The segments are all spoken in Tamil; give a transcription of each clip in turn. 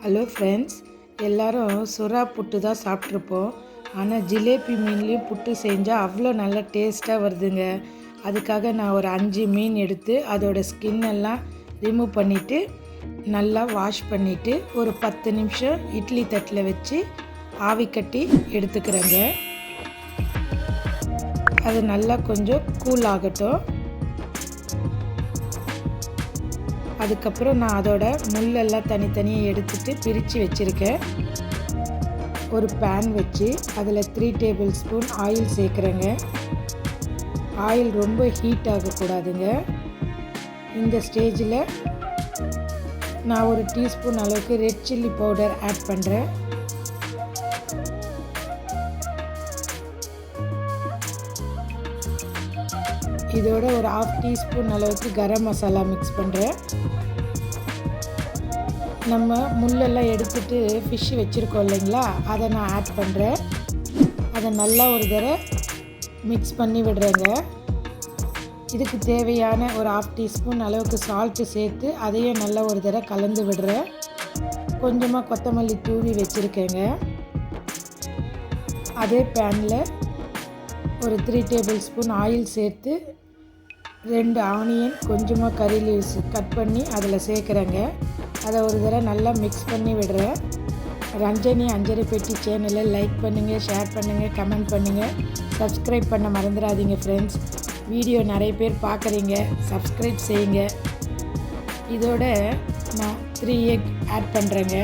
ஹலோ ஃப்ரெண்ட்ஸ், எல்லோரும் சுறா புட்டு தான் சாப்பிட்ருப்போம். ஆனால் ஜிலேபி மீன்லேயும் புட்டு செஞ்சால் அவ்வளோ நல்லா டேஸ்ட்டாக வருதுங்க. அதுக்காக நான் ஒரு 5 மீன் எடுத்து அதோட ஸ்கின் எல்லாம் ரிமூவ் பண்ணிவிட்டு நல்லா வாஷ் பண்ணிவிட்டு ஒரு 10 நிமிஷம் இட்லி தட்டில் வச்சு ஆவி கட்டி எடுத்துக்கிறேங்க. அது நல்லா கொஞ்சம் கூல் ஆகட்டும். அதுக்கப்புறம் நான் அதோட முள்ளெல்லாம் தனித்தனியாக எடுத்துகிட்டு பிரித்து வச்சுருக்கேன். ஒரு பேன் வச்சு அதில் 3 டேபிள் ஸ்பூன் ஆயில் சேர்க்குறேங்க. ஆயில் ரொம்ப ஹீட் ஆகக்கூடாதுங்க. இந்த ஸ்டேஜில் நான் ஒரு டீஸ்பூன் அளவுக்கு ரெட் சில்லி பவுடர் ஆட் பண்ணுறேன். இதோட ஒரு 1/2 டீஸ்பூன் அளவுக்கு கரம் மசாலா மிக்ஸ் பண்ணுறேன். நம்ம முள்ளெல்லாம் எடுத்துகிட்டு ஃபிஷ்ஷு வச்சுருக்கோம் இல்லைங்களா, அதை நான் ஆட் பண்ணுறேன். அதை நல்லா ஒரு தடவை மிக்ஸ் பண்ணி விடுறேங்க. இதுக்கு தேவையான ஒரு 1/2 டீஸ்பூன் அளவுக்கு சால்ட்டு சேர்த்து அதையும் நல்லா ஒரு தடவை கலந்து விடுறேன். கொஞ்சமாக கொத்தமல்லி தூவி வச்சுருக்கேங்க. அதே பேனில் ஒரு 3 டேபிள் ஸ்பூன் ஆயில் சேர்த்து 2 ஆனியன் கொஞ்சமாக கறி லீவ்ஸ் கட் பண்ணி அதில் சேர்க்குறேங்க. அதை ஒரு தடவை நல்லா மிக்ஸ் பண்ணி விடுறேன். ரஞ்சனி அஞ்சரை பெட்டி சேனலை லைக் பண்ணுங்கள், ஷேர் பண்ணுங்கள், கமெண்ட் பண்ணுங்கள், சப்ஸ்கிரைப் பண்ண மறந்துடாதீங்க ஃப்ரெண்ட்ஸ். வீடியோ நிறைய பேர் பார்க்குறீங்க, சப்ஸ்கிரைப் செய்யுங்க. இதோட நான் 3 எக் ஆட் பண்ணுறேங்க.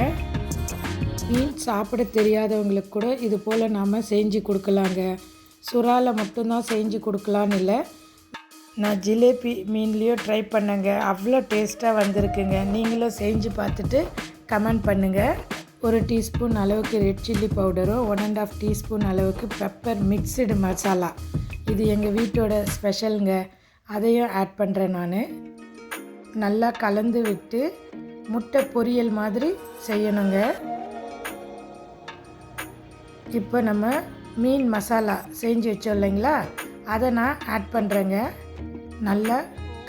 மீன் சாப்பிட தெரியாதவங்களுக்கு கூட இது போல் நாம் செஞ்சு கொடுக்கலாங்க. சுறாவில் மட்டும்தான் செஞ்சு கொடுக்கலான்னு இல்லை, நான் ஜிலேபி மீன்லேயும் ட்ரை பண்ணேங்க. அவ்வளோ டேஸ்ட்டாக வந்திருக்குங்க. நீங்களும் செஞ்சு பார்த்துட்டு கமெண்ட் பண்ணுங்கள். ஒரு டீஸ்பூன் அளவுக்கு ரெட் சில்லி பவுடரும் 1.5 டீஸ்பூன் அளவுக்கு பெப்பர் மிக்ஸ்டு மசாலா, இது எங்கள் வீட்டோட ஸ்பெஷலுங்க. அதையும் ஆட் பண்ணுறேன். நான் நல்லா கலந்து விட்டு முட்டை பொரியல் மாதிரி செய்யணுங்க. இப்போ நம்ம மீன் மசாலா செஞ்சு வச்சோம் இல்லைங்களா, அதை நான் ஆட் பண்ணுறேங்க. நல்லா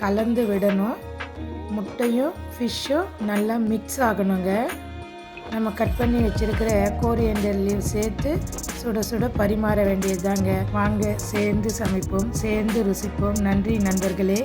கலந்து விடணும். முட்டையும் ஃபிஷ்ஷும் நல்லா மிக்ஸ் ஆகணுங்க. நம்ம கட் பண்ணி வச்சுருக்கிற கோரியண்டர் லீவ் சேர்த்து சுட சுட பரிமாற வேண்டியது தாங்க. வாங்க சேர்ந்து சமைப்போம், சேர்ந்து ருசிப்போம். நன்றி நண்பர்களே.